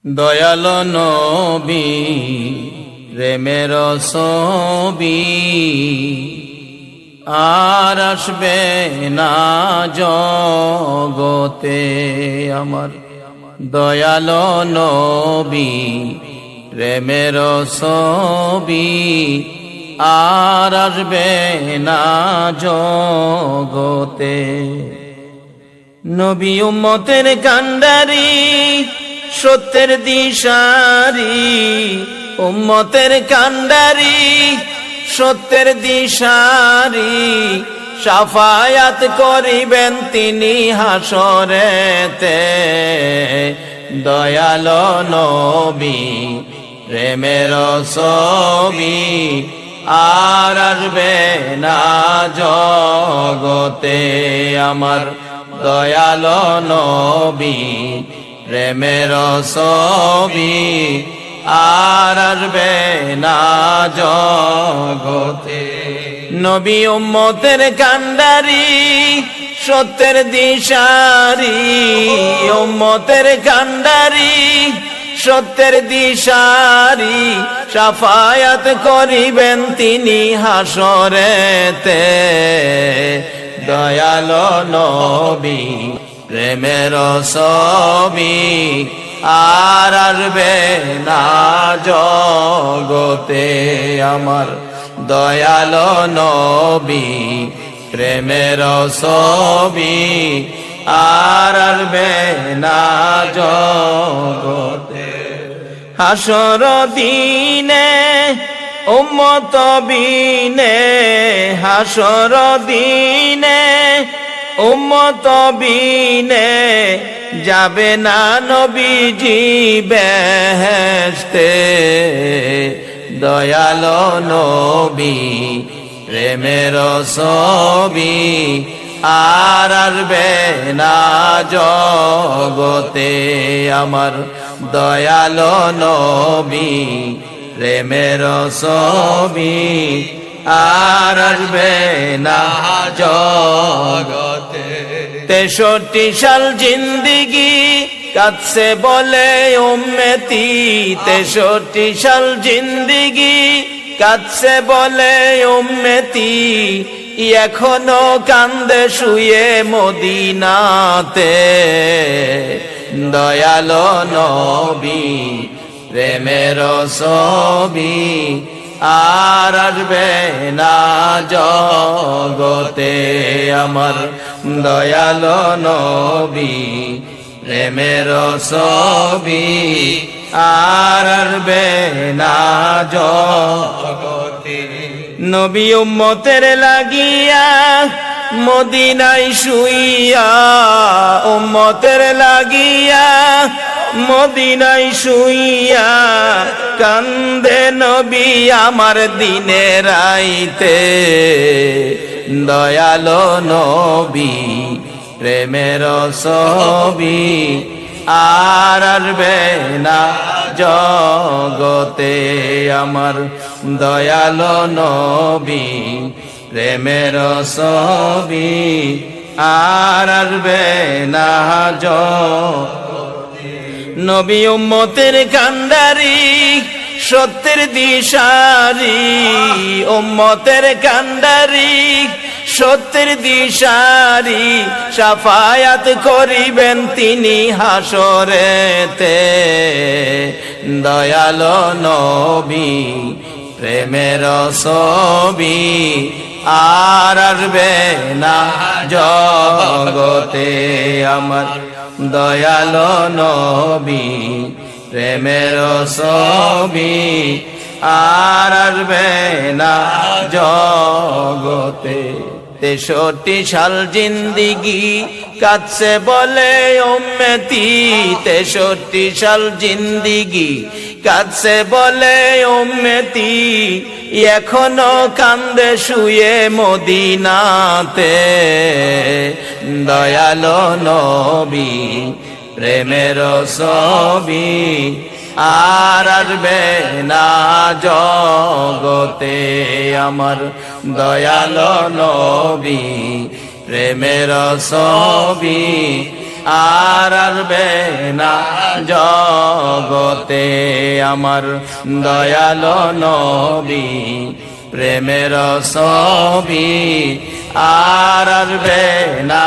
দয়াল নবী প্রেমের ছবি আর আসবে না জগতে আমার। দয়াল নবী প্রেমের ছবি আর আসবে না জগতে। নবী উম্মতের কান্ডারি সত্যের দিশারি, উম্মতের কান্ডারি সত্যের দিশারি, শাফায়াত করিবেন তিনি হাসরেতে। দয়াল নবী প্রেমের ছবি আর আসবে না জগতে আমার। দয়াল নবী প্রেমের ছবি আর আসবে না জগতে। নবী উম্মতের কান্ডারি সত্যের দিশারি, উম্মতের কান্ডারি সত্যের দিশারি, শাফায়াত করিবেন তিনি হাসরেতে। দয়াল নবী প্রেমের ছবি আর আসবে না জগতে আমার। দয়াল নবী প্রেমের ছবি আর আসবে না জগতে। হাসর দিনে উম্মত বিনে, হাসর দিনে উম্মত বিনে যাবে না নবীজি বেহেশতে। দয়াল নবী প্রেমের ছবি আর আসবে না জগতে আমার। দয়াল নবী প্রেমের ছবি আর আসবে না জগতে। 63 সাল জিন্দিগি কাটছে বলে উম্মতি, 63 সাল জিন্দিগি কাটছে বলে উম্মতি, এখনো কান্দে শুয়ে মদিনাতে। দয়াল নবী প্রেমের ছবি আর আসবে না জগতে আমার। দয়াল নবী প্রেমের ছবি আর আসবে না জগতে। নবী উম্মতের লাগিয়া মদিনায় শুইয়া, উম্মতের লাগিয়া মদিনায় শুইয়া কান্দে নবী আমার দিনে রাইতে। দয়াল নবী প্রেমের ছবি আর আসবে না জগতে আমার। দয়াল নবী প্রেমের ছবি আর আসবে না জগতে। নবী উম্মতের কান্ডারি সত্যের দিশারি, উম্মতের কান্ডারি সত্যের দিশারি, শাফায়াত করিবেন তিনি হাসরেতে। দয়াল নবী প্রেমের ছবি আর আসবে না জগতে আমার। দয়াল নবী প্রেমের ছবি আর আসবে না জগতে। 63 সাল জিন্দিগি কাটছে বলে উম্মতি, 63 সাল জিন্দিগি কাটছে বলে উম্মতি, এখনো কান্দে শুয়ে মদিনাতে। দয়াল নবী প্রেমের ছবি আর আসবে না জগতে আমার। দয়াল নবী প্রেমের ছবি আর আসবে না জগতে আমার দয়ালো নবী প্রেমের ছবি আর আসবে না